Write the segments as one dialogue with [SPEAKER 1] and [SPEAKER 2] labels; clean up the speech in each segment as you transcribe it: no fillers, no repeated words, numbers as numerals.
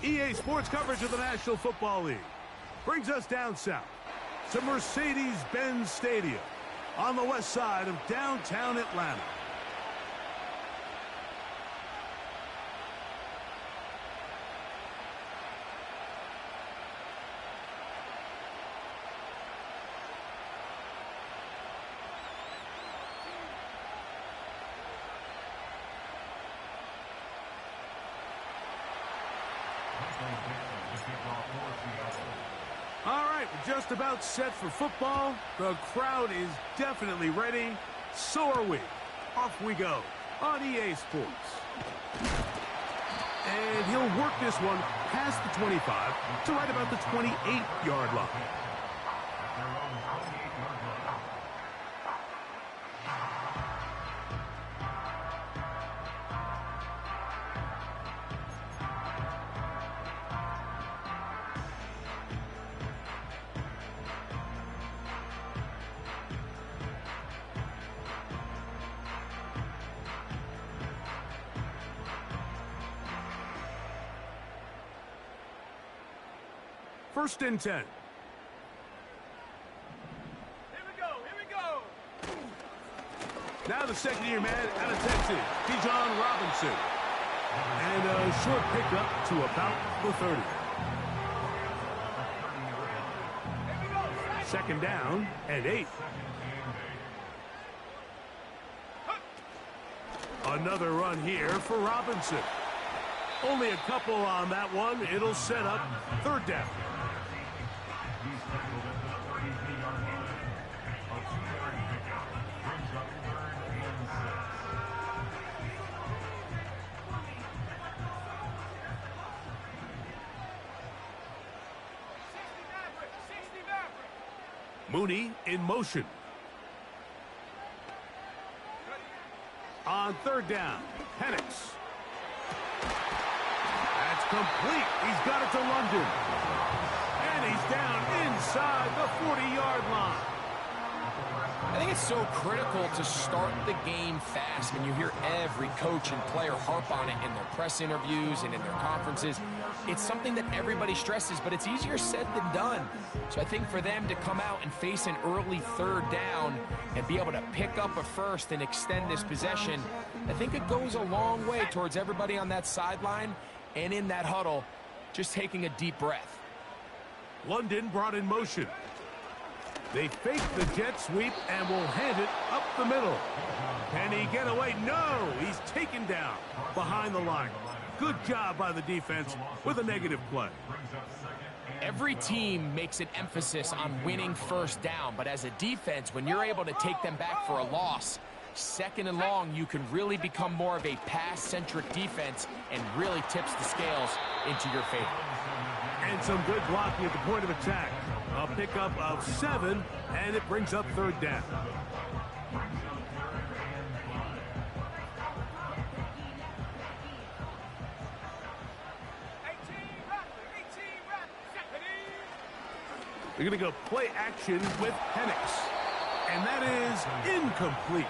[SPEAKER 1] EA Sports coverage of the National Football League brings us down south to Mercedes-Benz Stadium on the west side of downtown Atlanta. All right, we're just about set for football. The crowd is definitely ready. So are we. Off we go on EA Sports. And he'll work this one past the 25 to right about the 28-yard line. First and 10.
[SPEAKER 2] Here we go.
[SPEAKER 1] Now the second-year man out of Texas, Bijan Robinson. And a short pickup to about the 30. Second down and 8. Another run here for Robinson. Only a couple on that one. It'll set up third down. Mooney in motion. On third down, Penix. That's complete. He's got it to London. And he's down inside the 40-yard line.
[SPEAKER 3] I think it's so critical to start the game fast when you hear every coach and player harp on it in their press interviews and in their conferences. It's something that everybody stresses, but it's easier said than done. So I think for them to come out and face an early third down and be able to pick up a first and extend this possession, I think it goes a long way towards everybody on that sideline and in that huddle just taking a deep breath.
[SPEAKER 1] London brought in motion. They fake the jet sweep and will hand it up the middle. Can he get away? No! He's taken down behind the line. Good job by the defense with a negative play.
[SPEAKER 3] Every team makes an emphasis on winning first down, but as a defense, when you're able to take them back for a loss, second and long, you can really become more of a pass-centric defense and really tips the scales into your favor.
[SPEAKER 1] And some good blocking at the point of attack. A pickup of 7, and it brings up third down. They're going to go play action with Penix. And that is incomplete.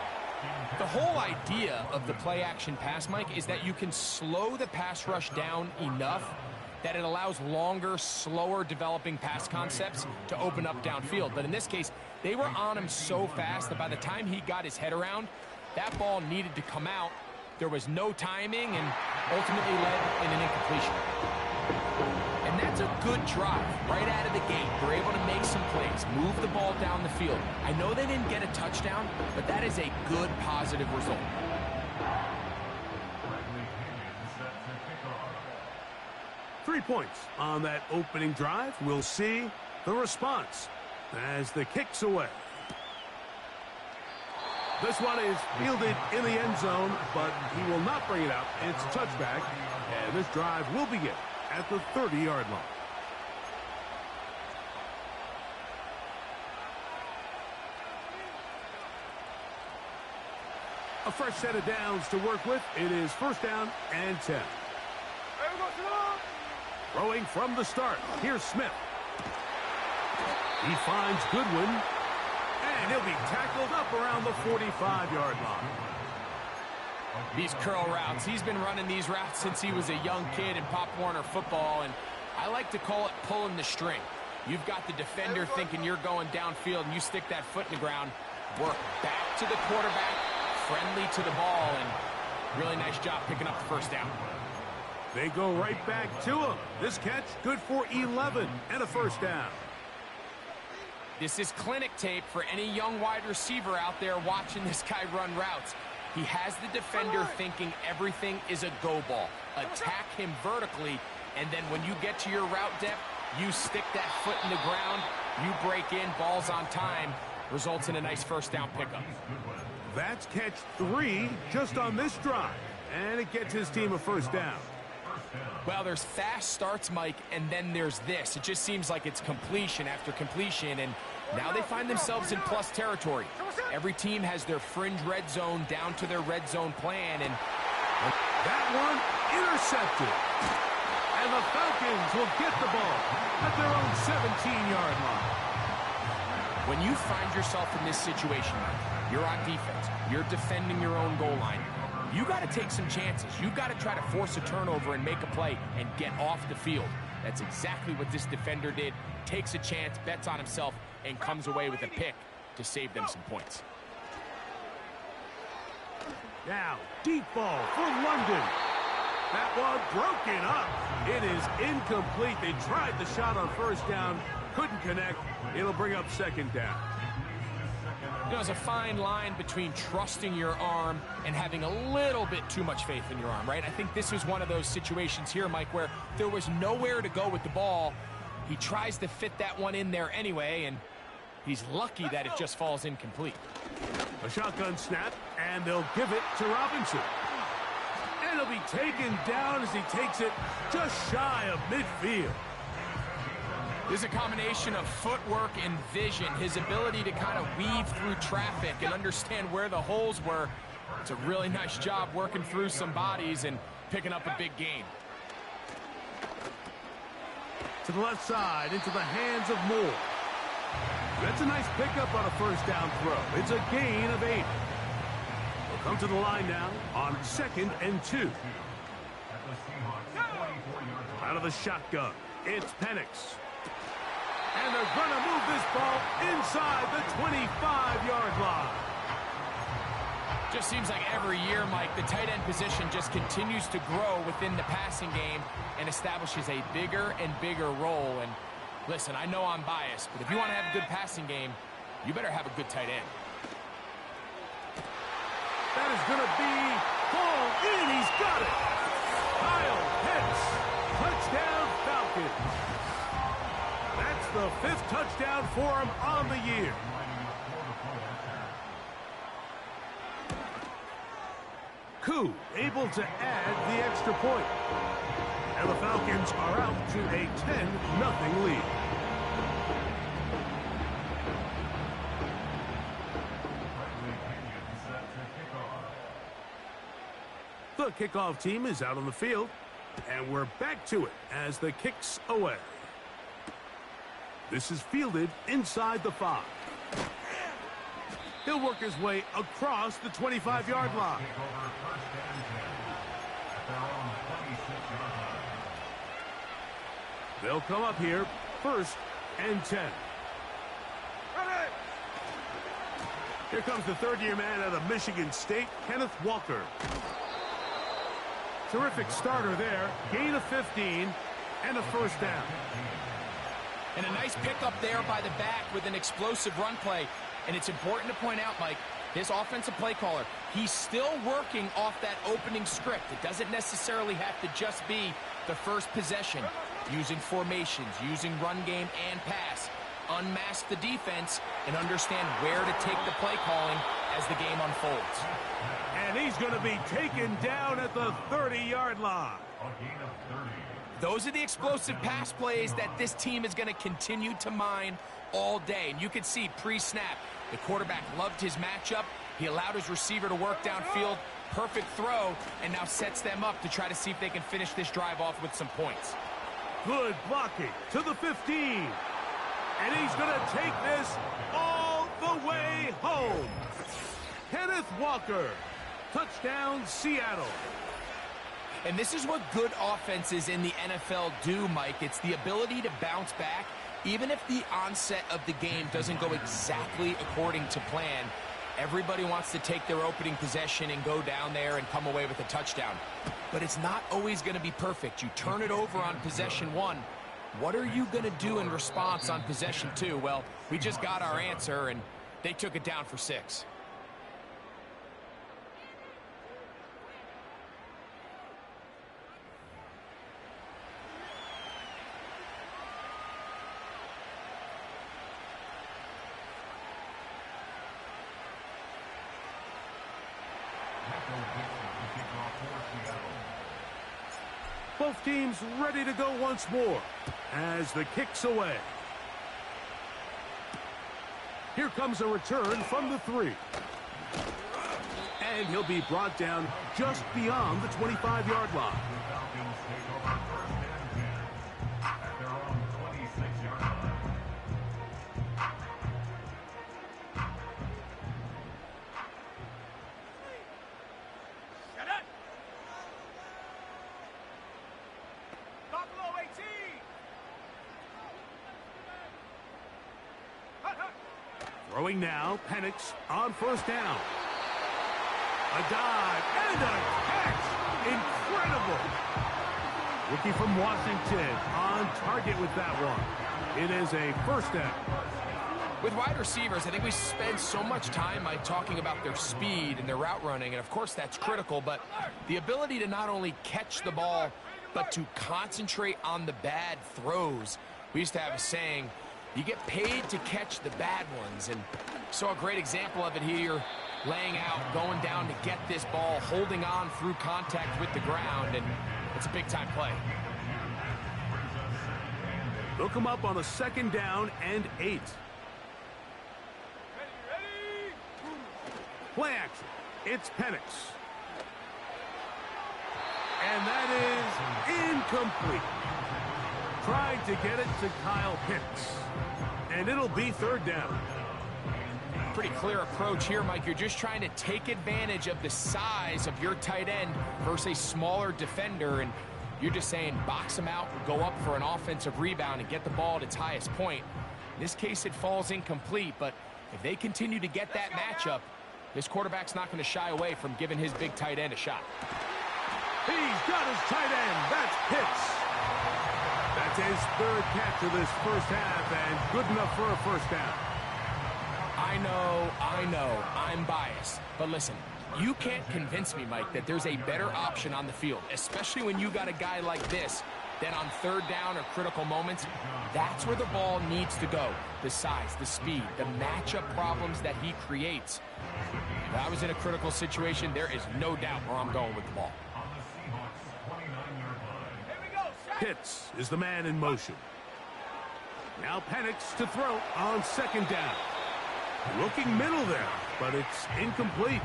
[SPEAKER 3] The whole idea of the play action pass, Mike, is that you can slow the pass rush down enough that it allows longer, slower developing pass concepts to open up downfield. But in this case, they were on him so fast that by the time he got his head around, that ball needed to come out. There was no timing and ultimately led in an incompletion. And that's a good drive right out of the gate. They're able to make some plays, move the ball down the field. I know they didn't get a touchdown, but that is a good, positive result.
[SPEAKER 1] 3 points on that opening drive. We'll see the response as the kick's away. This one is fielded in the end zone, but he will not bring it out. It's a touchback, and this drive will begin at the 30-yard line. A fresh set of downs to work with. It is first down and 10. Throwing from the start. Here's Smith. He finds Goodwin. And he'll be tackled up around the 45-yard line.
[SPEAKER 3] These curl routes. He's been running these routes since he was a young kid in Pop Warner football, and I like to call it pulling the string. You've got the defender thinking you're going downfield, and you stick that foot in the ground, work back to the quarterback, friendly to the ball, and really nice job picking up the first down.
[SPEAKER 1] They go right back to him. This catch good for 11 and a first down.
[SPEAKER 3] This is clinic tape for any young wide receiver out there watching this guy run routes. He has the defender thinking everything is a go ball. Attack him vertically, and then when you get to your route depth, you stick that foot in the ground, you break in, balls on time, results in a nice first down pickup.
[SPEAKER 1] That's catch 3 just on this drive, and it gets his team a first down.
[SPEAKER 3] Well, there's fast starts, Mike, and then there's this. It just seems like it's completion after completion, and now they find themselves in plus territory. Every team has their fringe red zone down to their red zone plan, and
[SPEAKER 1] that one intercepted. And the Falcons will get the ball at their own 17-yard line.
[SPEAKER 3] When you find yourself in this situation, you're on defense, you're defending your own goal line, you got to take some chances. You got to try to force a turnover and make a play and get off the field. That's exactly what this defender did. Takes a chance, bets on himself, and comes away with a pick to save them some points.
[SPEAKER 1] Now, deep ball for London. That one broken up. It is incomplete. They tried the shot on first down, couldn't connect. It'll bring up second down.
[SPEAKER 3] You know, there's a fine line between trusting your arm and having a little bit too much faith in your arm, right? I think this was one of those situations here, Mike, where there was nowhere to go with the ball. He tries to fit that one in there anyway, and he's lucky that it just falls incomplete.
[SPEAKER 1] A shotgun snap, and they'll give it to Robinson. And he'll be taken down as he takes it just shy of midfield.
[SPEAKER 3] There's a combination of footwork and vision, his ability to kind of weave through traffic and understand where the holes were. It's a really nice job working through some bodies and picking up a big gain.
[SPEAKER 1] To the left side, into the hands of Moore. That's a nice pickup on a first down throw. It's a gain of 8. They'll come to the line now on 2nd and 2. Out of the shotgun, it's Penix. And they're going to move this ball inside the 25-yard line.
[SPEAKER 3] Just seems like every year, Mike, the tight end position just continues to grow within the passing game and establishes a bigger and bigger role. And listen, I know I'm biased, but if you want to have a good passing game, you better have a good tight end.
[SPEAKER 1] That is going to be ball in. He's got it. Kyle Pitts, touchdown Falcons. That's the 5th touchdown for him on the year. Ncaa able to add the extra point. And the Falcons are out to a 10-0 lead. The kickoff team is out on the field, and we're back to it as the kick's away. This is fielded inside the 5. He'll work his way across the 25-yard line. They'll come up here, 1st and 10. Here comes the third-year man out of Michigan State, Kenneth Walker. Terrific starter there. Gain of 15 and a first down.
[SPEAKER 3] And a nice pickup there by the back with an explosive run play. And it's important to point out, Mike, this offensive play caller, he's still working off that opening script. It doesn't necessarily have to just be the first possession. Using formations, using run game and pass. Unmask the defense and understand where to take the play calling as the game unfolds.
[SPEAKER 1] And he's going to be taken down at the 30-yard line.
[SPEAKER 3] Those are the explosive pass plays that this team is going to continue to mine all day. And you can see pre-snap, the quarterback loved his matchup. He allowed his receiver to work downfield. Perfect throw, and now sets them up to try to see if they can finish this drive off with some points.
[SPEAKER 1] Good blocking to the 15. And he's going to take this all the way home. Kenneth Walker Touchdown, Seattle.
[SPEAKER 3] And this is what good offenses in the NFL do, Mike. It's the ability to bounce back, even if the onset of the game doesn't go exactly according to plan. Everybody wants to take their opening possession and go down there and come away with a touchdown. But it's not always going to be perfect. You turn it over on possession 1. What are you going to do in response on possession 2? Well, we just got our answer, and they took it down for 6.
[SPEAKER 1] Both teams ready to go once more as the kick's away. Here comes a return from the 3. And he'll be brought down just beyond the 25-yard line. Throwing now, Penix on first down. A dive and a catch. Incredible. Rookie from Washington on target with that one. It is a first down.
[SPEAKER 3] With wide receivers, I think we spend so much time talking about their speed and their route running, and of course that's critical, but the ability to not only catch the ball, but to concentrate on the bad throws. We used to have a saying, you get paid to catch the bad ones, and saw a great example of it here, laying out, going down to get this ball, holding on through contact with the ground, and it's a big-time play.
[SPEAKER 1] They'll come up on a second down and 8. Play action. It's Penix. And that is incomplete. Trying to get it to Kyle Pitts. And it'll be third down.
[SPEAKER 3] Pretty clear approach here, Mike. You're just trying to take advantage of the size of your tight end versus a smaller defender, and you're just saying box him out, go up for an offensive rebound, and get the ball at its highest point. In this case, it falls incomplete, but if they continue to get that matchup, this quarterback's not going to shy away from giving his big tight end a shot.
[SPEAKER 1] He's got his tight end. That's Pitts. That's his third catch of this first half, and good enough for a first down.
[SPEAKER 3] I know, I'm biased. But listen, you can't convince me, Mike, that there's a better option on the field, especially when you got a guy like this, that on third down or critical moments, that's where the ball needs to go. The size, the speed, the matchup problems that he creates. If I was in a critical situation, there is no doubt where I'm going with the ball.
[SPEAKER 1] Pitts is the man in motion. Now Penix to throw on second down. Looking middle there, but it's incomplete.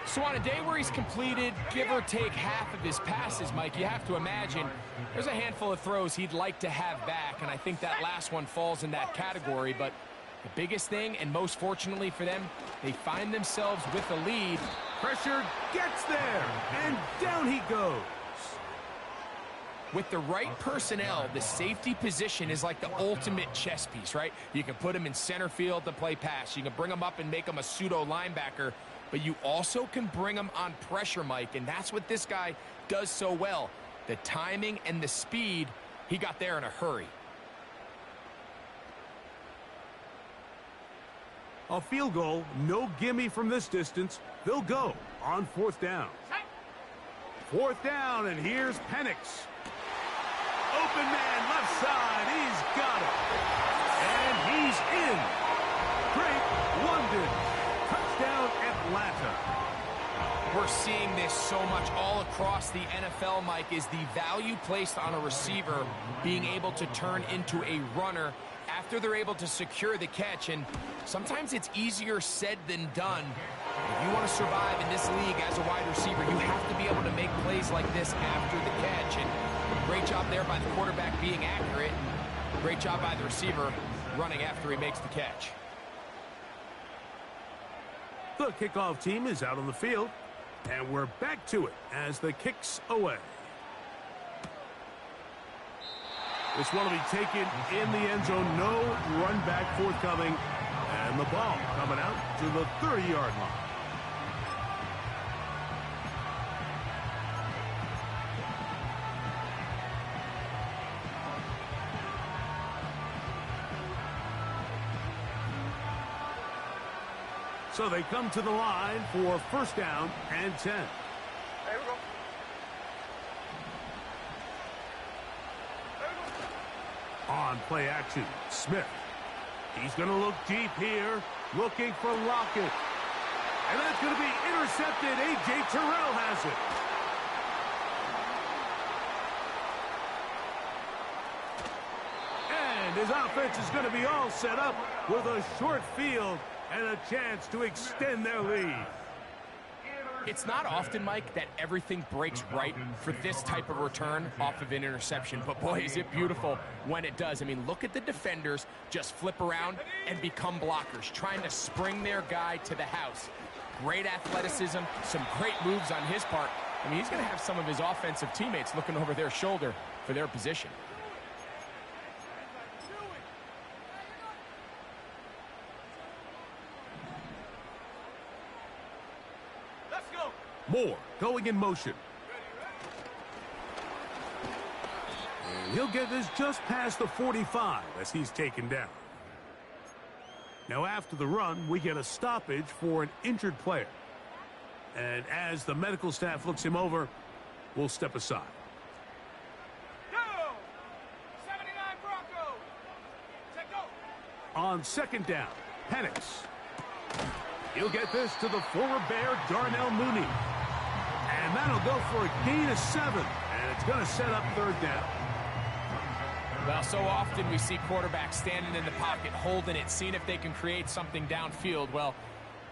[SPEAKER 3] So on a day where he's completed, give or take half of his passes, Mike, you have to imagine there's a handful of throws he'd like to have back, and I think that last one falls in that category. But the biggest thing, and most fortunately for them, they find themselves with a lead.
[SPEAKER 1] Pressure gets there, and down he goes.
[SPEAKER 3] With the right personnel, the safety position is like the ultimate chess piece, right? You can put him in center field to play pass. You can bring him up and make him a pseudo linebacker, but you also can bring him on pressure, Mike, and that's what this guy does so well. The timing and the speed, he got there in a hurry.
[SPEAKER 1] A field goal, no gimme from this distance. They'll go on fourth down. Fourth down, and here's Penix. Open man, left side, he's got it. And he's in. Drake London. Touchdown, Atlanta.
[SPEAKER 3] We're seeing this so much all across the NFL, Mike, is the value placed on a receiver being able to turn into a runner after they're able to secure the catch. And sometimes it's easier said than done. If you want to survive in this league as a wide receiver, you have to be able to make plays like this after the catch. And great job there by the quarterback being accurate. Great job by the receiver running after he makes the catch.
[SPEAKER 1] The kickoff team is out on the field, and we're back to it as the kick's away. This one will be taken in the end zone. No run back forthcoming, and the ball coming out to the 30-yard line. So they come to the line for first down and 10.
[SPEAKER 2] There we go.
[SPEAKER 1] On play action, Smith. He's going to look deep here, looking for Lockett. And that's going to be intercepted. A.J. Terrell has it. And his offense is going to be all set up with a short field and a chance to extend their lead.
[SPEAKER 3] It's not often, Mike, that everything breaks right for this type of return off of an interception. But, boy, is it beautiful when it does. I mean, look at the defenders just flip around and become blockers, trying to spring their guy to the house. Great athleticism, some great moves on his part. I mean, he's going to have some of his offensive teammates looking over their shoulder for their position.
[SPEAKER 1] Moore going in motion. And he'll get this just past the 45 as he's taken down. Now after the run, we get a stoppage for an injured player. And as the medical staff looks him over, we'll step aside.
[SPEAKER 2] Go! 79 Bronco! Check go!
[SPEAKER 1] On second down, Penix. He'll get this to the former Bear, Darnell Mooney. And that'll go for a gain of 7. And it's going to set up third down.
[SPEAKER 3] Well, so often we see quarterbacks standing in the pocket, holding it, seeing if they can create something downfield. Well,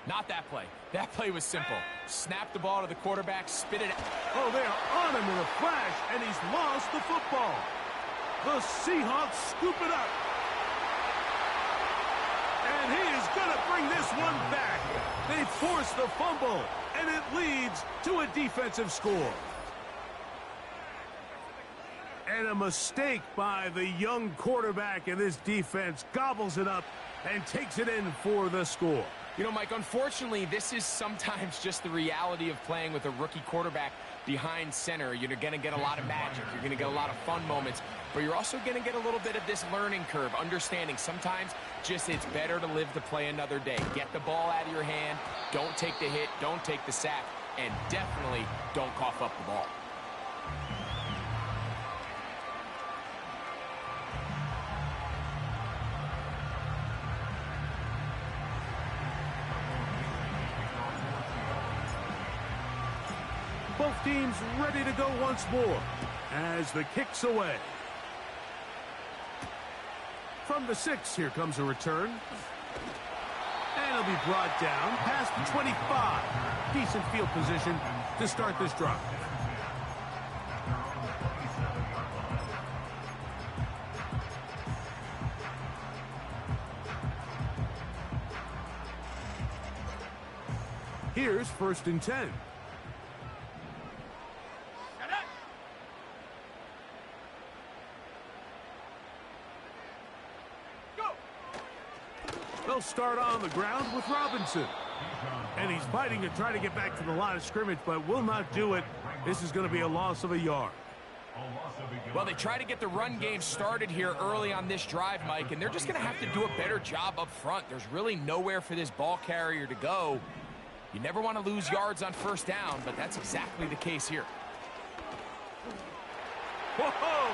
[SPEAKER 3] not that play. That play was simple. Snap the ball to the quarterback, spit it out.
[SPEAKER 1] Oh, they're on him with a flash, and he's lost the football. The Seahawks scoop it up. And he is going to bring this one back. They force the fumble, and it leads to a defensive score. And a mistake by the young quarterback in this defense gobbles it up and takes it in for the score.
[SPEAKER 3] You know, Mike, unfortunately, this is sometimes just the reality of playing with a rookie quarterback behind center. You're going to get a lot of magic. You're going to get a lot of fun moments. But you're also going to get a little bit of this learning curve, understanding sometimes just it's better to live to play another day. Get the ball out of your hand. Don't take the hit. Don't take the sack. And definitely don't cough up the ball.
[SPEAKER 1] Both teams ready to go once more as the kick's away. From the 6, here comes a return. And it'll be brought down past the 25. Decent field position to start this drive. Here's first and 10. They'll start on the ground with Robinson. And he's fighting to try to get back to the line of scrimmage, but will not do it. This is going to be a loss of a yard.
[SPEAKER 3] Well, they try to get the run game started here early on this drive, Mike, and they're just going to have to do a better job up front. There's really nowhere for this ball carrier to go. You never want to lose yards on first down, but that's exactly the case here.
[SPEAKER 1] Whoa!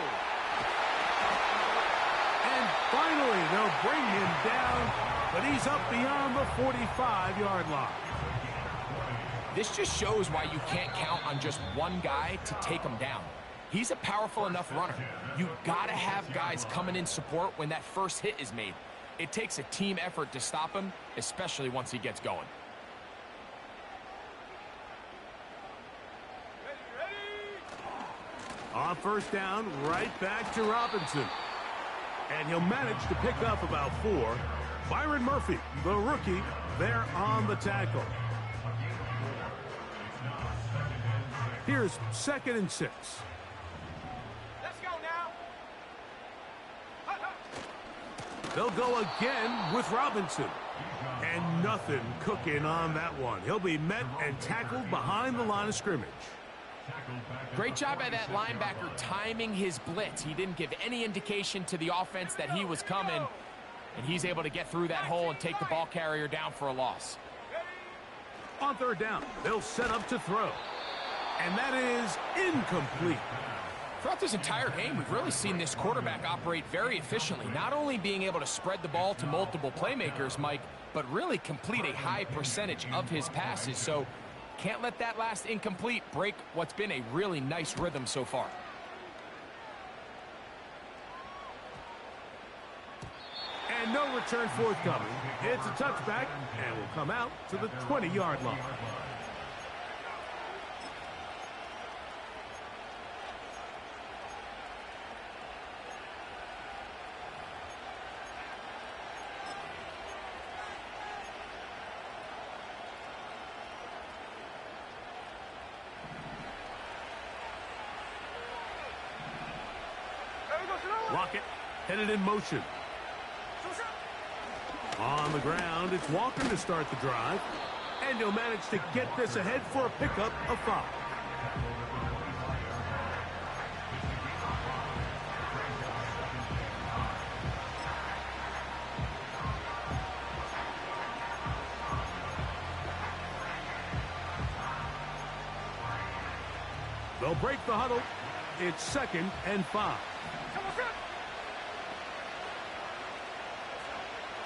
[SPEAKER 1] And finally, they'll bring him down, but he's up beyond the 45-yard line.
[SPEAKER 3] This just shows why you can't count on just one guy to take him down. He's a powerful enough runner. You got to have guys coming in support when that first hit is made. It takes a team effort to stop him, especially once he gets going.
[SPEAKER 1] On first down, right back to Robinson. And he'll manage to pick up about 4. Byron Murphy, the rookie, there on the tackle. Here's 2nd and 6.
[SPEAKER 2] Let's go now.
[SPEAKER 1] They'll go again with Robinson. And nothing cooking on that one. He'll be met and tackled behind the line of scrimmage.
[SPEAKER 3] Great job by that linebacker timing his blitz. He didn't give any indication to the offense that he was coming, and he's able to get through that hole and take the ball carrier down for a loss.
[SPEAKER 1] On 3rd down, they'll set up to throw. And that is incomplete.
[SPEAKER 3] Throughout this entire game, we've really seen this quarterback operate very efficiently, not only being able to spread the ball to multiple playmakers, Mike, but really complete a high percentage of his passes. So can't let that last incomplete break what's been a really nice rhythm so far.
[SPEAKER 1] And no return forthcoming. It's a touchback and will come out to the 20-yard line. Lockett headed in motion. On the ground, it's Walker to start the drive. And he'll manage to get this ahead for a pickup of 5. They'll break the huddle. It's 2nd and 5.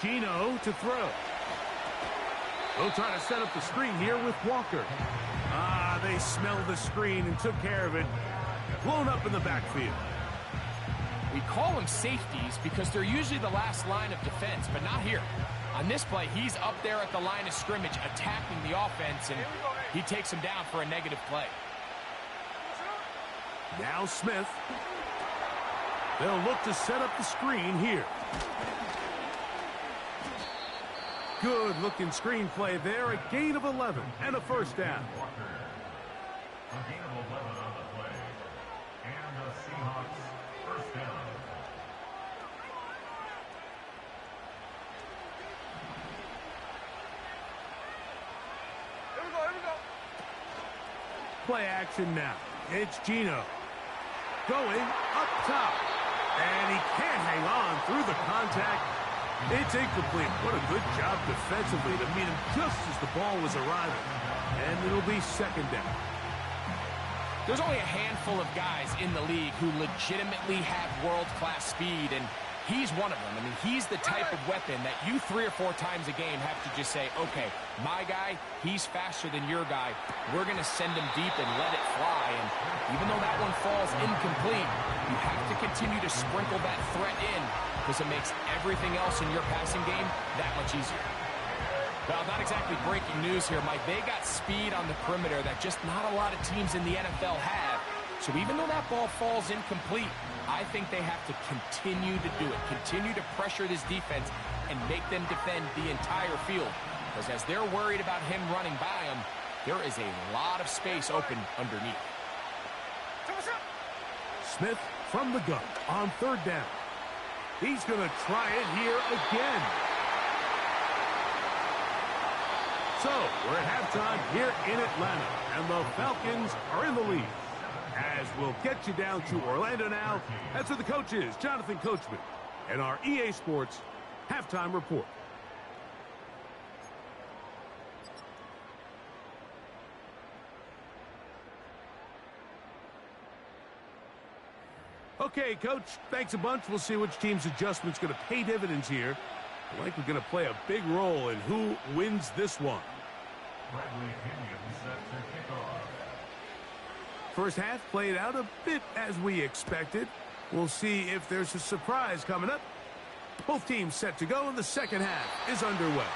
[SPEAKER 1] Gino to throw. They'll try to set up the screen here with Walker. They smelled the screen and took care of it. Blown up in the backfield.
[SPEAKER 3] We call them safeties because they're usually the last line of defense, but not here. On this play, he's up there at the line of scrimmage attacking the offense, and he takes him down for a negative play.
[SPEAKER 1] Now Smith. They'll look to set up the screen here. Good-looking screenplay there. A gain of 11 and a 1st down.
[SPEAKER 4] A gain of 11 on the play. And the Seahawks 1st down.
[SPEAKER 2] Here we go.
[SPEAKER 1] Play action now. It's Gino. Going up top. And he can't hang on through the contact. It's incomplete. What a good job defensively to meet him just as the ball was arriving. And it'll be 2nd down.
[SPEAKER 3] There's only a handful of guys in the league who legitimately have world-class speed, and he's one of them. I mean, he's the type of weapon that you 3 or 4 times a game have to just say, okay, my guy, he's faster than your guy. We're going to send him deep and let it fly. And even though that one falls incomplete, you have to continue to sprinkle that threat in because it makes everything else in your passing game that much easier. Well, not exactly breaking news here, Mike. They got speed on the perimeter that just not a lot of teams in the NFL have. So even though that ball falls incomplete, I think they have to continue to do it, continue to pressure this defense and make them defend the entire field. Because as they're worried about him running by them, there is a lot of space open underneath.
[SPEAKER 1] Smith from the gun on 3rd down. He's going to try it here again. So, we're at halftime here in Atlanta, and the Falcons are in the lead. As we'll get you down to Orlando now, that's where the coach is, Jonathan Coachman, and our EA Sports halftime report. Okay, Coach, thanks a bunch. We'll see which team's adjustment's going to pay dividends here. I think we're going to play a big role in who wins this one.
[SPEAKER 4] Bradley Kenyon set to kick off.
[SPEAKER 1] First half played out a bit as we expected. We'll see if there's a surprise coming up. Both teams set to go, and the second half is underway.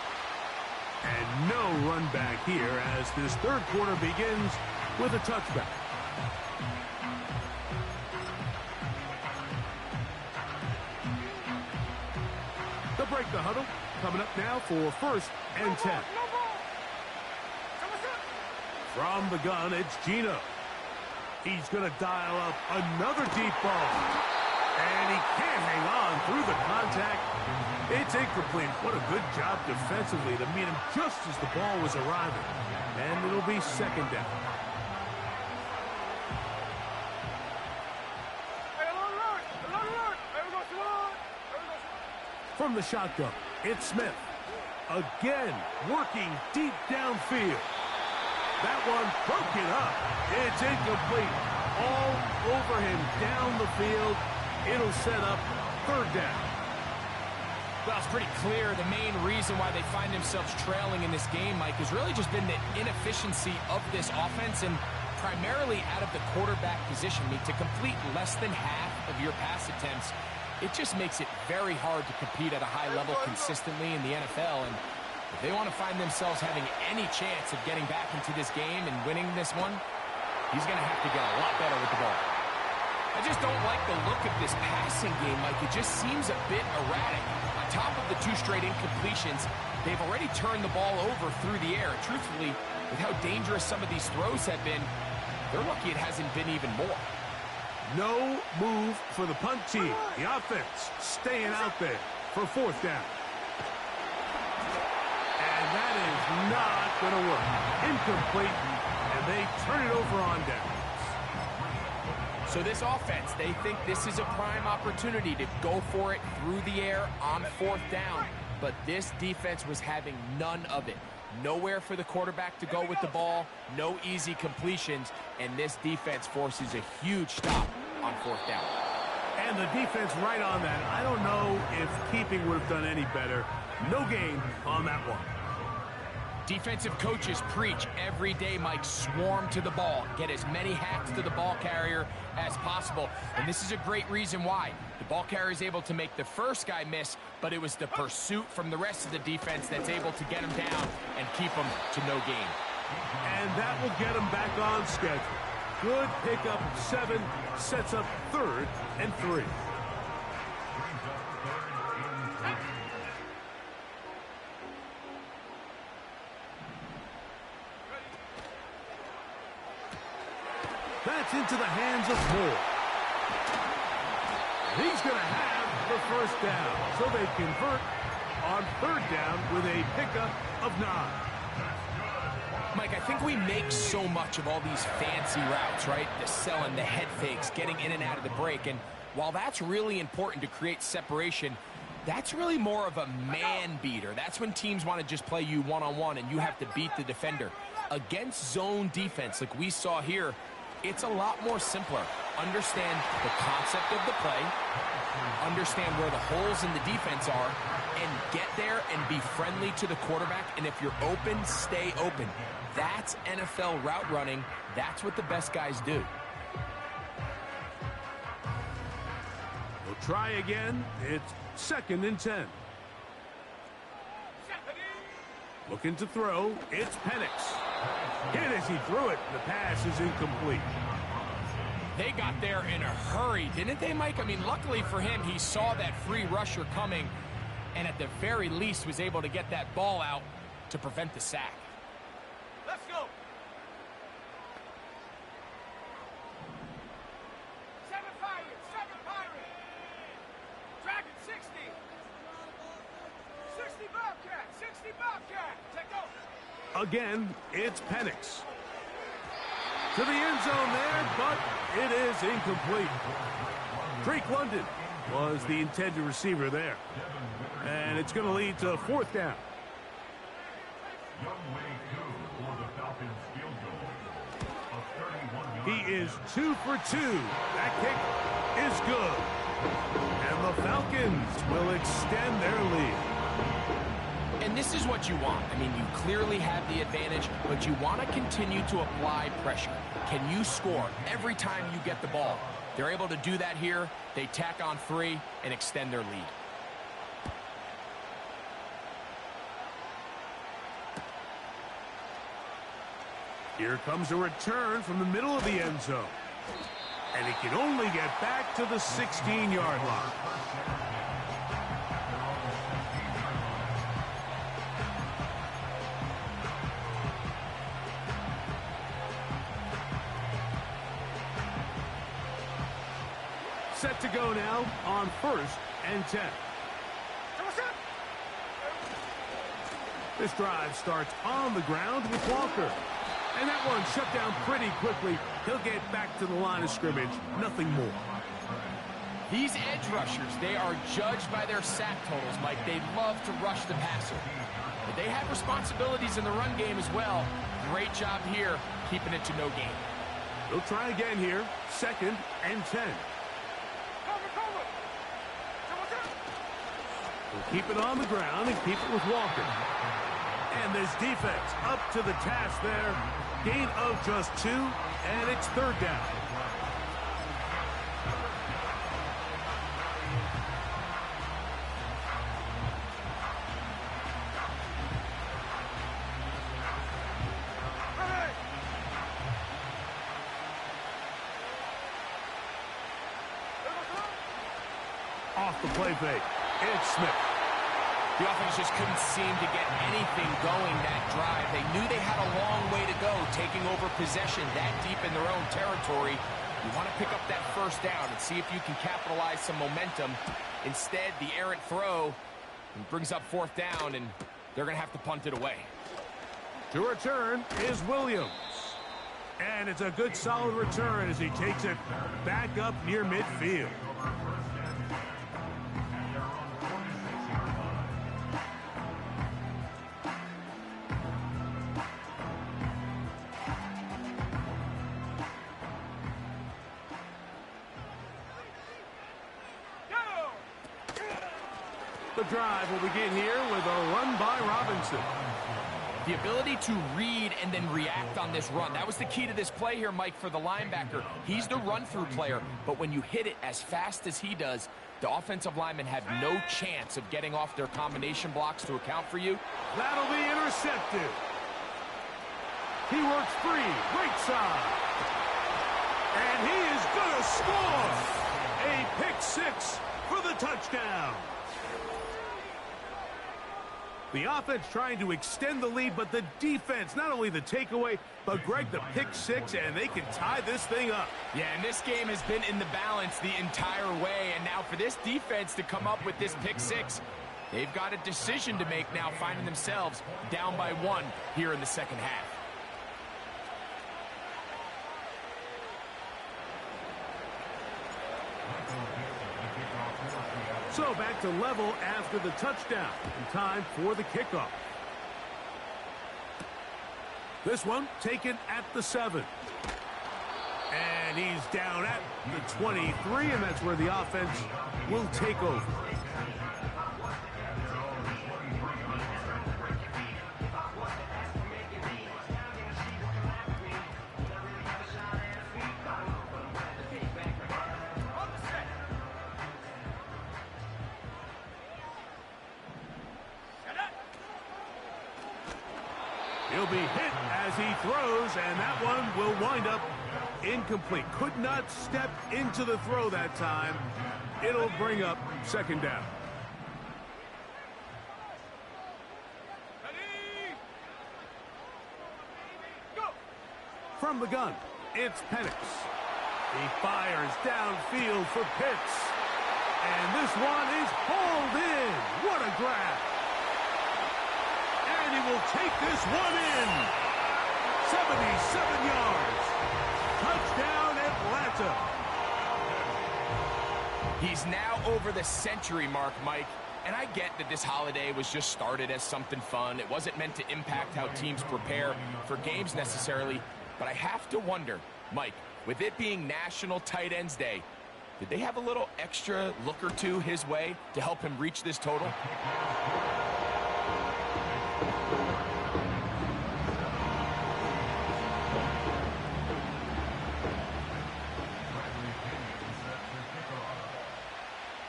[SPEAKER 1] And no run back here as this 3rd quarter begins with a touchback. They'll break the huddle. Coming up now for 1st and 10. From the gun, it's Gino. He's going to dial up another deep ball. And he can't hang on through the contact. It's incomplete. What a good job defensively to meet him just as the ball was arriving. And it'll be second down. From the shotgun, it's Smith. Again, working deep downfield. That one broken up. It's incomplete. All over him down the field. It'll set up third down.
[SPEAKER 3] Well, it's pretty clear the main reason why they find themselves trailing in this game, Mike, has really just been the inefficiency of this offense and primarily out of the quarterback position. I mean, to complete less than half of your pass attempts, it just makes it very hard to compete at a high level consistently in the NFL. And if they want to find themselves having any chance of getting back into this game and winning this one, he's going to have to get a lot better with the ball. I just don't like the look of this passing game, Mike. It just seems a bit erratic. On top of the 2 straight incompletions, they've already turned the ball over through the air. Truthfully, with how dangerous some of these throws have been, they're lucky it hasn't been even more.
[SPEAKER 1] No move for the punt team. The offense staying out there for fourth down. And that is not going to work. Incomplete, and they turn it over on down.
[SPEAKER 3] So this offense, they think this is a prime opportunity to go for it through the air on fourth down. But this defense was having none of it. Nowhere for the quarterback to go with the ball, no easy completions, and this defense forces a huge stop on fourth down.
[SPEAKER 1] And the defense right on that. I don't know if keeping would have done any better. No gain on that one.
[SPEAKER 3] Defensive coaches preach every day, Mike, swarm to the ball. Get as many hacks to the ball carrier as possible. And this is a great reason why. The ball carrier is able to make the first guy miss, but it was the pursuit from the rest of the defense that's able to get him down and keep him to no gain.
[SPEAKER 1] And that will get him back on schedule. Good pickup, 7, sets up 3rd and 3. That's into the hands of Moore. He's going to have the first down. So they convert on 3rd down with a pickup of 9.
[SPEAKER 3] Mike, I think we make so much of all these fancy routes, right? The selling, the head fakes, getting in and out of the break. And while that's really important to create separation, that's really more of a man beater. That's when teams want to just play you one-on-one and you have to beat the defender. Against zone defense like we saw here, it's a lot more simpler. Understand the concept of the play, understand where the holes in the defense are, and get there and be friendly to the quarterback. And if you're open, stay open. That's NFL route running. That's what the best guys do.
[SPEAKER 1] We'll try again. It's 2nd and 10. Looking to throw. It's Penix. Hit as he threw it. The pass is incomplete.
[SPEAKER 3] They got there in a hurry, didn't they, Mike? I mean, luckily for him, he saw that free rusher coming and at the very least was able to get that ball out to prevent the sack.
[SPEAKER 2] Let's go. 7 Pirates. Dragon 60. 60 Bobcat. 60 Bobcat. Take over.
[SPEAKER 1] Again, it's Penix. To the end zone there, but it is incomplete. Drake London was the intended receiver there. And it's going to lead to 4th down. He is 2 for 2. That kick is good. And the Falcons will extend their lead.
[SPEAKER 3] And this is what you want. I mean, you clearly have the advantage, but you want to continue to apply pressure. Can you score every time you get the ball? They're able to do that here. They tack on 3 and extend their lead.
[SPEAKER 1] Here comes a return from the middle of the end zone. And he can only get back to the 16-yard line. set to go now on 1st and 10. This drive starts on the ground with Walker. And that one shut down pretty quickly. He'll get back to the line of scrimmage. Nothing more.
[SPEAKER 3] These edge rushers, they are judged by their sack totals, Mike. They love to rush the passer. But they have responsibilities in the run game as well. Great job here, keeping it to no gain.
[SPEAKER 1] They'll try again here. 2nd and 10. We'll keep it on the ground and keep it with Walker. And this defense up to the task there. Gain of just 2, and it's 3rd down. Off the play fake. It's Smith.
[SPEAKER 3] The offense just couldn't seem to get anything going that drive. They knew they had a long way to go, taking over possession that deep in their own territory. You want to pick up that 1st down and see if you can capitalize some momentum. Instead, the errant throw brings up 4th down, and they're going to have to punt it away.
[SPEAKER 1] To return is Williams. And it's a good, solid return as he takes it back up near midfield. The drive will begin here with a run by Robinson.
[SPEAKER 3] The ability to read and then react on this run. That was the key to this play here, Mike, for the linebacker. He's the run-through player, but when you hit it as fast as he does, the offensive linemen have no chance of getting off their combination blocks to account for you.
[SPEAKER 1] That'll be intercepted. He works free, right side. And he is going to score. A pick 6 for the touchdown. The offense trying to extend the lead, but the defense, not only the takeaway, but Greg, the pick 6, and they can tie this thing up.
[SPEAKER 3] Yeah, and this game has been in the balance the entire way, and now for this defense to come up with this pick 6, they've got a decision to make now, finding themselves down by 1 here in the 2nd half.
[SPEAKER 1] So back to level after the touchdown. And time for the kickoff. This one taken at the 7. And he's down at the 23, and that's where the offense will take over. He'll be hit as he throws, and that one will wind up incomplete. Could not step into the throw that time. It'll bring up 2nd down.
[SPEAKER 2] Ready? Go!
[SPEAKER 1] From the gun, it's Penix. He fires downfield for Pitts. And this one is hauled in. What a grab. And he will take this one in. 77 yards. Touchdown, Atlanta.
[SPEAKER 3] He's now over the century mark, Mike. And I get that this holiday was just started as something fun. It wasn't meant to impact how teams prepare for games necessarily. But I have to wonder, Mike, with it being National Tight Ends Day, did they have a little extra look or two his way to help him reach this total?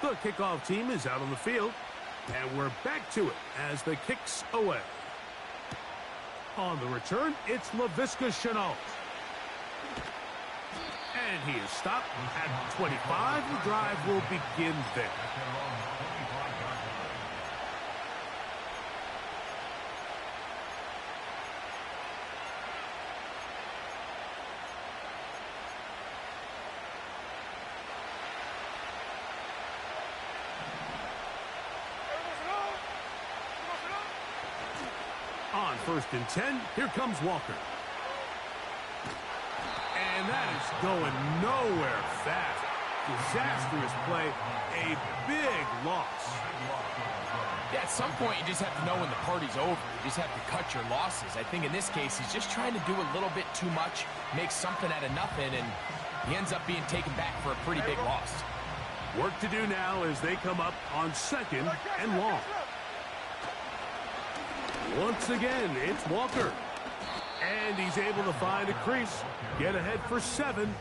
[SPEAKER 1] The kickoff team is out on the field, and we're back to it as the kick's away. On the return, it's Laviska Shenault. And he is stopped at 25. The drive will begin there. first and 10. Here comes Walker. And that is going nowhere fast. Disastrous play. A big loss.
[SPEAKER 3] Yeah, at some point, you just have to know when the party's over. You just have to cut your losses. I think in this case, he's just trying to do a little bit too much, make something out of nothing, and he ends up being taken back for a pretty big loss.
[SPEAKER 1] Work to do now as they come up on second and long. Once again, it's Walker. And he's able to find a crease, get ahead for 7.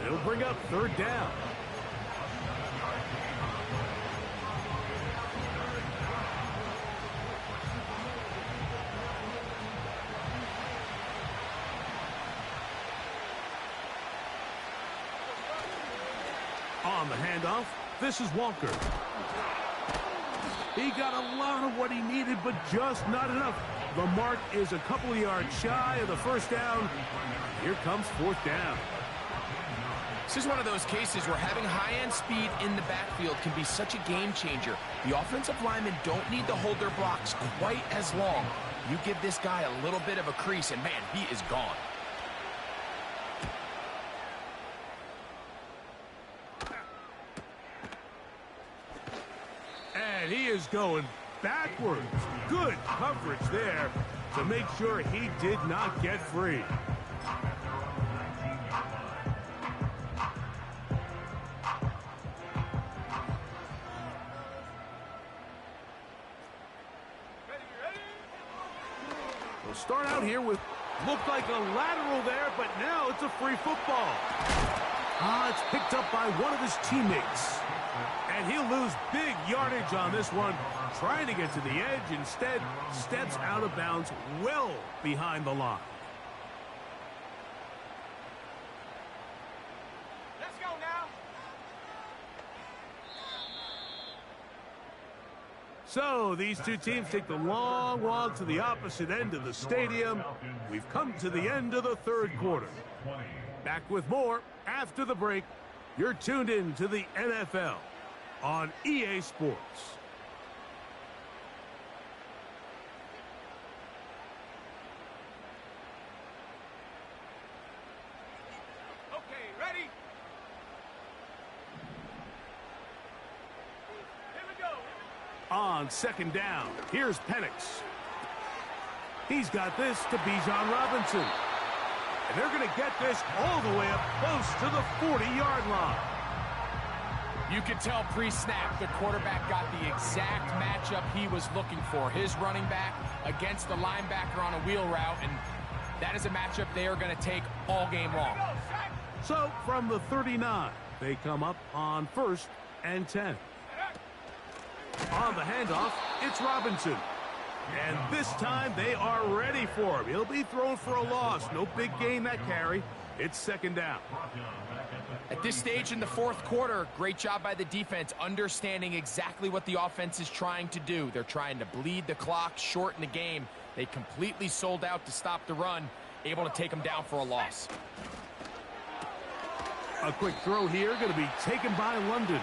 [SPEAKER 1] It'll bring up third down. On the handoff, this is Walker. He got a lot of what he needed, but just not enough. The mark is a couple of yards shy of the first down. Here comes fourth down.
[SPEAKER 3] This is one of those cases where having high-end speed in the backfield can be such a game changer. The offensive linemen don't need to hold their blocks quite as long. You give this guy a little bit of a crease, and man, he is gone.
[SPEAKER 1] And he is going backwards. Good coverage there to make sure he did not get free. We'll start out here with, looked like a lateral there, but now it's a free football. It's picked up by one of his teammates. And he'll lose big yardage on this one. Trying to get to the edge, instead steps out of bounds well behind the line.
[SPEAKER 2] Let's go now.
[SPEAKER 1] So these two teams take the long walk to the opposite end of the stadium. We've come to the end of the third quarter. Back with more after the break. You're tuned in to the NFL on EA Sports.
[SPEAKER 2] Okay, ready? Here we go.
[SPEAKER 1] On second down, here's Penix. He's got this to Bijan Robinson. And they're going to get this all the way up close to the 40-yard line.
[SPEAKER 3] You could tell pre-snap the quarterback got the exact matchup he was looking for. His running back against the linebacker on a wheel route, and that is a matchup they are going to take all game long.
[SPEAKER 1] So from the 39, they come up on first and 10. On the handoff, it's Robinson. And this time they are ready for him. He'll be thrown for a loss. No big gain that carry. It's second down.
[SPEAKER 3] At this stage in the fourth quarter, great job by the defense, understanding exactly what the offense is trying to do. They're trying to bleed the clock, shorten the game. They completely sold out to stop the run, able to take them down for a loss.
[SPEAKER 1] A quick throw here, going to be taken by London.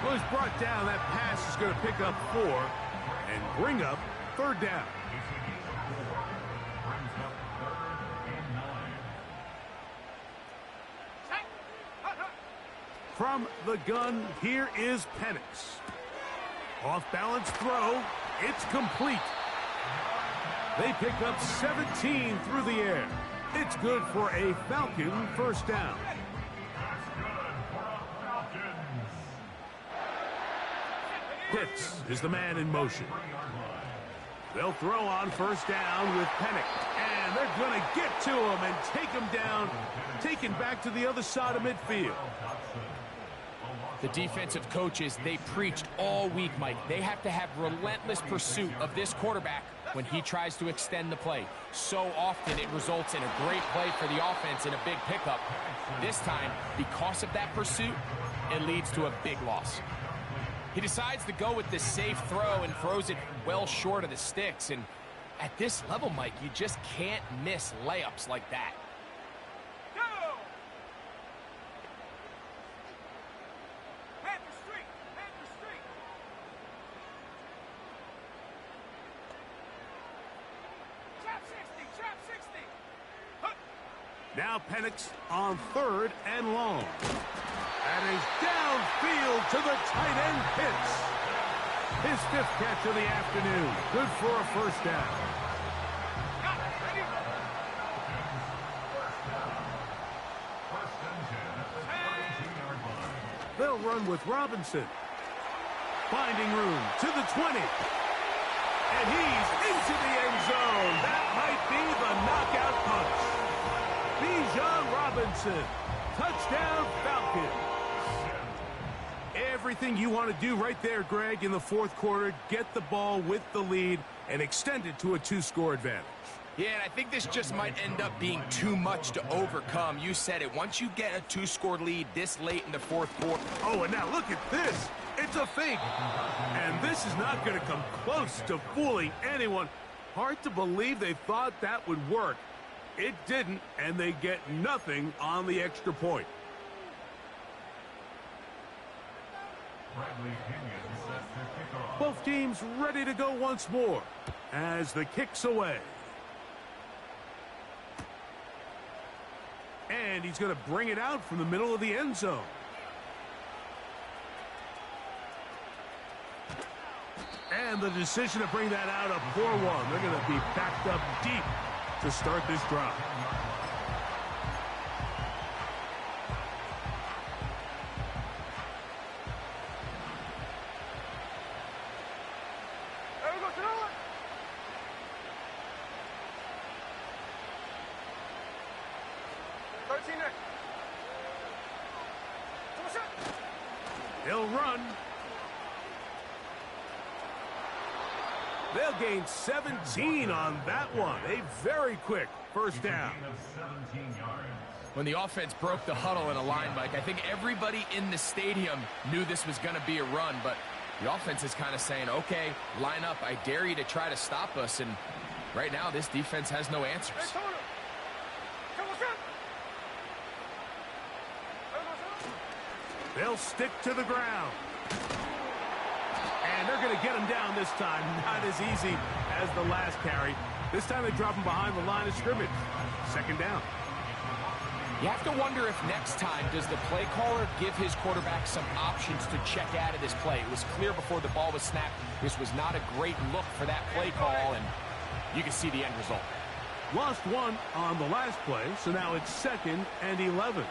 [SPEAKER 1] Well, he's brought down. That pass is going to pick up 4 and bring up third down. From the gun, here is Penix. Off-balance throw. It's complete. They pick up 17 through the air. It's good for a Falcon first down. Pitts is the man in motion. They'll throw on first down with Penix. And they're going to get to him and take him down, taken back to the other side of midfield.
[SPEAKER 3] The defensive coaches, they preached all week, Mike. They have to have relentless pursuit of this quarterback when he tries to extend the play. So often it results in a great play for the offense and a big pickup. This time, because of that pursuit, it leads to a big loss. He decides to go with the safe throw and throws it well short of the sticks. And at this level, Mike, you just can't miss layups like that.
[SPEAKER 1] Now Penix on 3rd and long. That is downfield to the tight end Pitts. His 5th catch of the afternoon. Good for a first down. They'll run with Robinson. Finding room to the 20. And he's into the end zone. That might be the knockout punch. Bijan Robinson. Touchdown Falcons. Everything you want to do right there, Greg, in the 4th quarter. Get the ball with the lead and extend it to a 2-score advantage.
[SPEAKER 3] Yeah, and I think this just might end up being too much to overcome. You said it. Once you get a 2-score lead this late in the 4th quarter.
[SPEAKER 1] Oh, and now look at this. It's a fake. And this is not going to come close to fooling anyone. Hard to believe they thought that would work. It didn't, and they get nothing on the extra point. Both teams ready to go once more as the kick's away. And he's going to bring it out from the middle of the end zone. And the decision to bring that out, a poor one. They're going to be backed up deep to start this drive. He'll run. They'll gain 17 on that one. A very quick first down.
[SPEAKER 3] When the offense broke the huddle in a line, Mike, I think everybody in the stadium knew this was going to be a run, but the offense is kind of saying, okay, line up. I dare you to try to stop us, and right now this defense has no answers.
[SPEAKER 1] They'll stick to the ground. And they're going to get him down this time. Not as easy as the last carry. This time they drop him behind the line of scrimmage. 2nd down.
[SPEAKER 3] You have to wonder if next time does the play caller give his quarterback some options to check out of this play. It was clear before the ball was snapped this was not a great look for that play call, and you can see the end result.
[SPEAKER 1] Lost one on the last play, so now it's 2nd and 11.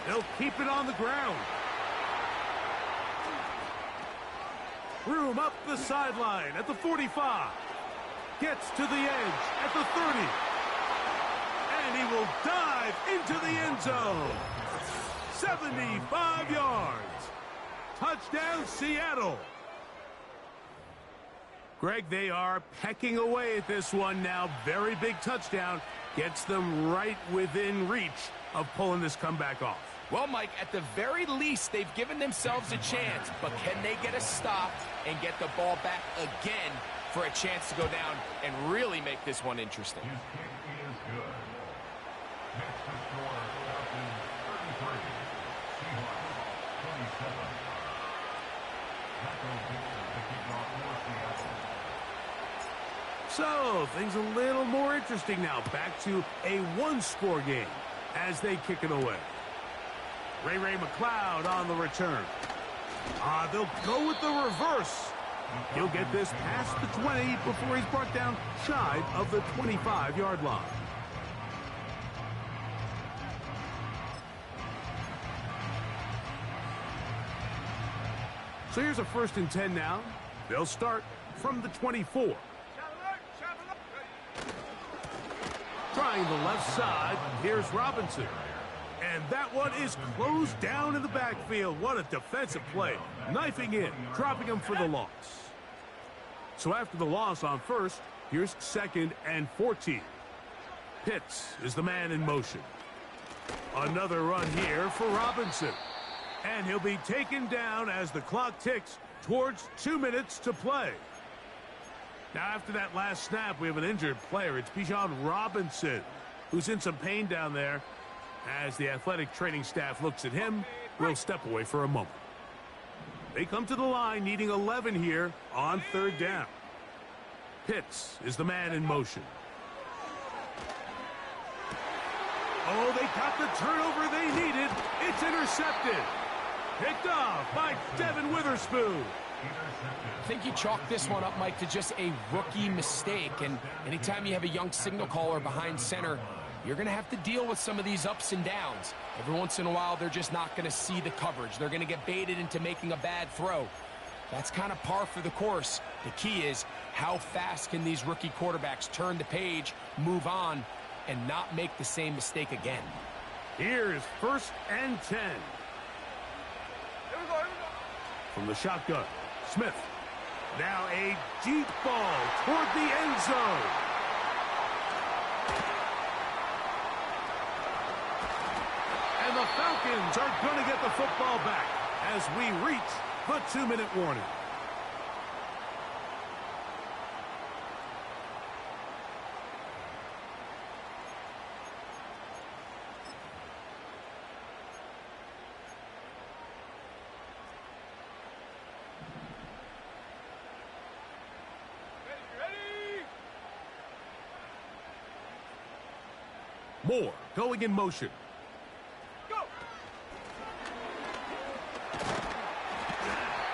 [SPEAKER 1] They'll keep it on the ground. Room up the sideline at the 45. Gets to the edge at the 30. And he will dive into the end zone. 75 yards. Touchdown, Seattle. Greg, they are pecking away at this one now. Very big touchdown. Gets them right within reach of pulling this comeback off.
[SPEAKER 3] Well, Mike, at the very least, they've given themselves a chance, but can they get a stop and get the ball back again for a chance to go down and really make this one interesting?
[SPEAKER 4] His kick is good. Next to score, Falcons 33, Seahawks 27. Tackle misses the kickoff for Seattle.
[SPEAKER 1] So, things a little more interesting now. Back to a 1-score game as they kick it away. Ray McLeod on the return. They'll go with the reverse. He'll get this past the 20 before he's brought down shy of the 25-yard line. So here's a 1st and 10 now. They'll start from the 24. Trying the left side. Here's Robinson. And that one is closed down in the backfield. What a defensive play. Knifing in, dropping him for the loss. So after the loss on 1st, here's 2nd and 14. Pitts is the man in motion. Another run here for Robinson. And he'll be taken down as the clock ticks towards 2 minutes to play. Now after that last snap, we have an injured player. It's Bijan Robinson, who's in some pain down there. As the athletic training staff looks at him, we'll step away for a moment. They come to the line needing 11 here on 3rd down. Pitts is the man in motion. Oh, they got the turnover they needed. It's intercepted. Picked off by Devin Witherspoon.
[SPEAKER 3] I think you chalk this one up, Mike, to just a rookie mistake. And anytime you have a young signal caller behind center, you're going to have to deal with some of these ups and downs. Every once in a while, they're just not going to see the coverage. They're going to get baited into making a bad throw. That's kind of par for the course. The key is how fast can these rookie quarterbacks turn the page, move on, and not make the same mistake again.
[SPEAKER 1] Here is 1st and 10.
[SPEAKER 2] Here we go.
[SPEAKER 1] From the shotgun, Smith. Now a deep ball toward the end zone. And the Falcons are going to get the football back as we reach the 2-minute warning. Moore going in motion.
[SPEAKER 2] Go!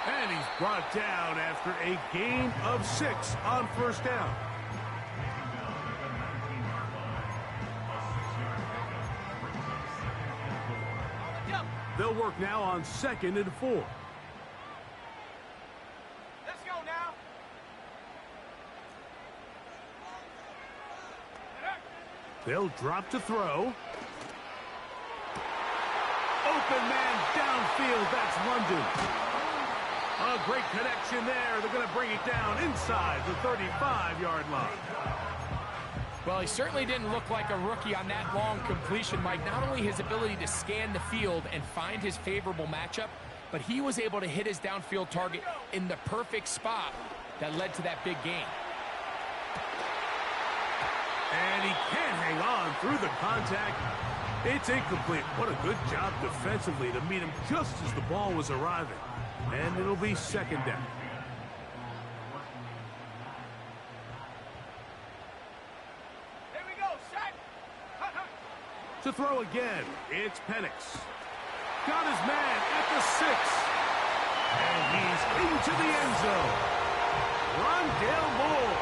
[SPEAKER 1] And he's brought down after a gain of 6 on 1st down. They'll work now on 2nd and 4.
[SPEAKER 2] Let's go now.
[SPEAKER 1] They'll drop to throw. Open man downfield. That's London. A great connection there. They're going to bring it down inside the 35-yard line.
[SPEAKER 3] Well, he certainly didn't look like a rookie on that long completion, Mike. Not only his ability to scan the field and find his favorable matchup, but he was able to hit his downfield target in the perfect spot that led to that big gain.
[SPEAKER 1] And he can't hang on through the contact. It's incomplete. What a good job defensively to meet him just as the ball was arriving. And it'll be 2nd down.
[SPEAKER 2] Here we go. Set.
[SPEAKER 1] To throw again, it's Penix. Got his man at the 6. And he's into the end zone. Rondale Moore.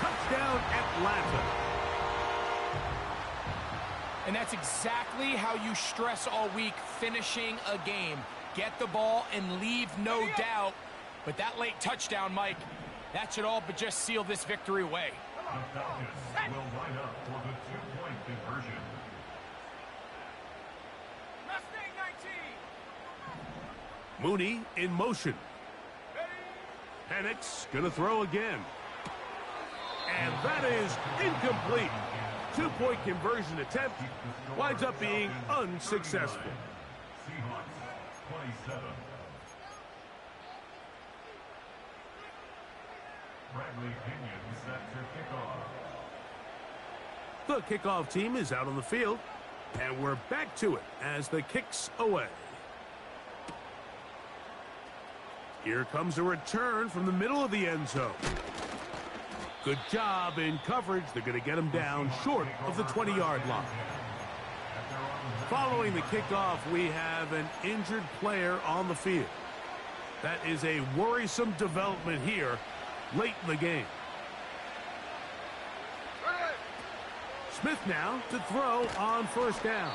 [SPEAKER 1] Touchdown, Atlanta.
[SPEAKER 3] And that's exactly how you stress all week, finishing a game. Get the ball and leave no doubt. But that late touchdown, Mike, that should all but just seal this victory away.
[SPEAKER 4] The Falcons will line up for the 2-point conversion.
[SPEAKER 2] Mustang 19.
[SPEAKER 1] Mooney in motion. Penix gonna throw again. And that is incomplete. 2-point conversion attempt winds up being unsuccessful.
[SPEAKER 4] Seahawks 27. Bradley Pinion set to kickoff.
[SPEAKER 1] The kickoff team is out on the field, and we're back to it as the kick's away. Here comes a return from the middle of the end zone. Good job in coverage. They're going to get him down short of the 20-yard line. Following the kickoff, we have an injured player on the field. That is a worrisome development here late in the game. Smith now to throw on 1st down.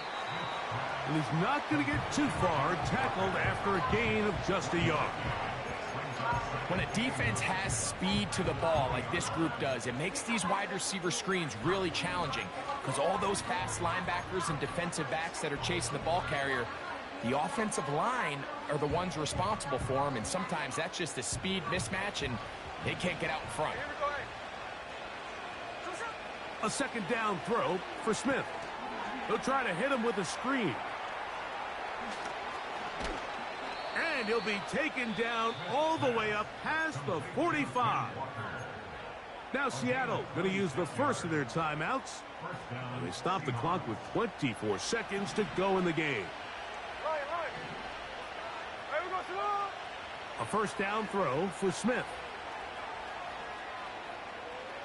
[SPEAKER 1] And he's not going to get too far, tackled after a gain of just a yard.
[SPEAKER 3] When a defense has speed to the ball like this group does, it makes these wide receiver screens really challenging because all those fast linebackers and defensive backs that are chasing the ball carrier, the offensive line are the ones responsible for them, and sometimes that's just a speed mismatch, and they can't get out in front.
[SPEAKER 1] A 2nd down throw for Smith. He'll try to hit him with a screen. And he'll be taken down all the way up past the 45. Now Seattle going to use the first of their timeouts. And they stop the clock with 24 seconds to go in the game. A 1st down throw for Smith.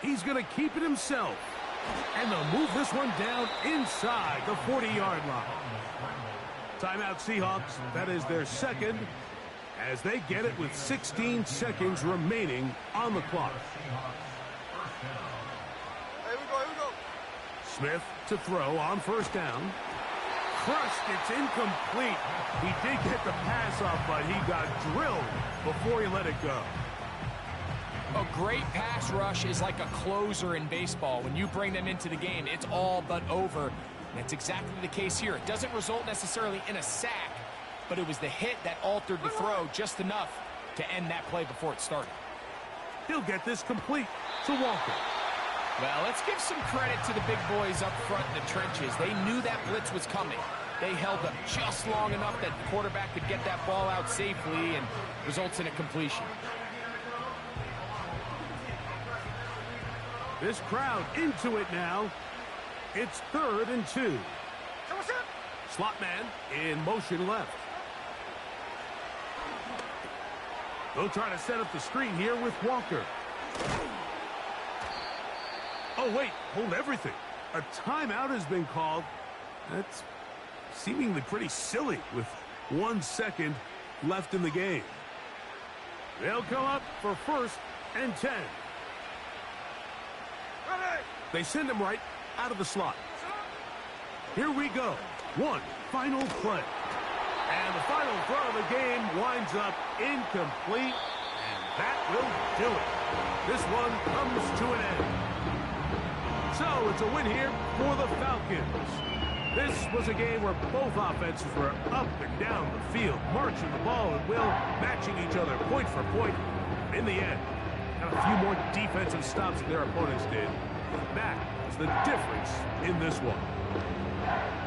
[SPEAKER 1] He's going to keep it himself. And they'll move this one down inside the 40-yard line. Timeout Seahawks. That is their second, as they get it with 16 seconds remaining on the clock.
[SPEAKER 2] Here we go.
[SPEAKER 1] Smith to throw on first down. Crushed. It's incomplete. He did get the pass off, but he got drilled before he let it go.
[SPEAKER 3] A great pass rush is like a closer in baseball. When you bring them into the game, it's all but over. And that's exactly the case here. It doesn't result necessarily in a sack, but it was the hit that altered the throw just enough to end that play before it started.
[SPEAKER 1] He'll get this complete to Walker.
[SPEAKER 3] Well, let's give some credit to the big boys up front in the trenches. They knew that blitz was coming. They held up just long enough that the quarterback could get that ball out safely, and results in a completion.
[SPEAKER 1] This crowd into it now. It's 3rd and 2. Slot man in motion left. They'll try to set up the screen here with Walker. Oh, wait, hold everything. A timeout has been called. That's seemingly pretty silly with 1 second left in the game. They'll come up for 1st and 10. They send him right out of the slot. Here we go. One final play. And the final throw of the game winds up incomplete. And that will do it. This one comes to an end. So it's a win here for the Falcons. This was a game where both offenses were up and down the field, marching the ball at will, matching each other point for point. In the end, got a few more defensive stops than their opponents did. That is the difference in this one.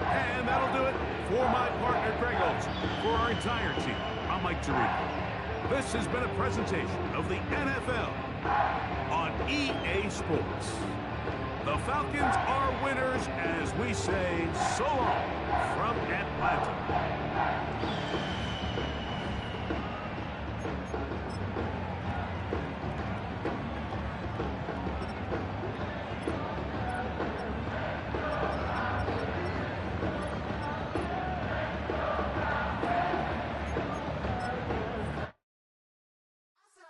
[SPEAKER 1] And that'll do it for my partner, Greg Olson. For our entire team, I'm Mike Tirico. This has been a presentation of the NFL on EA Sports. The Falcons are winners as we say so long from Atlanta.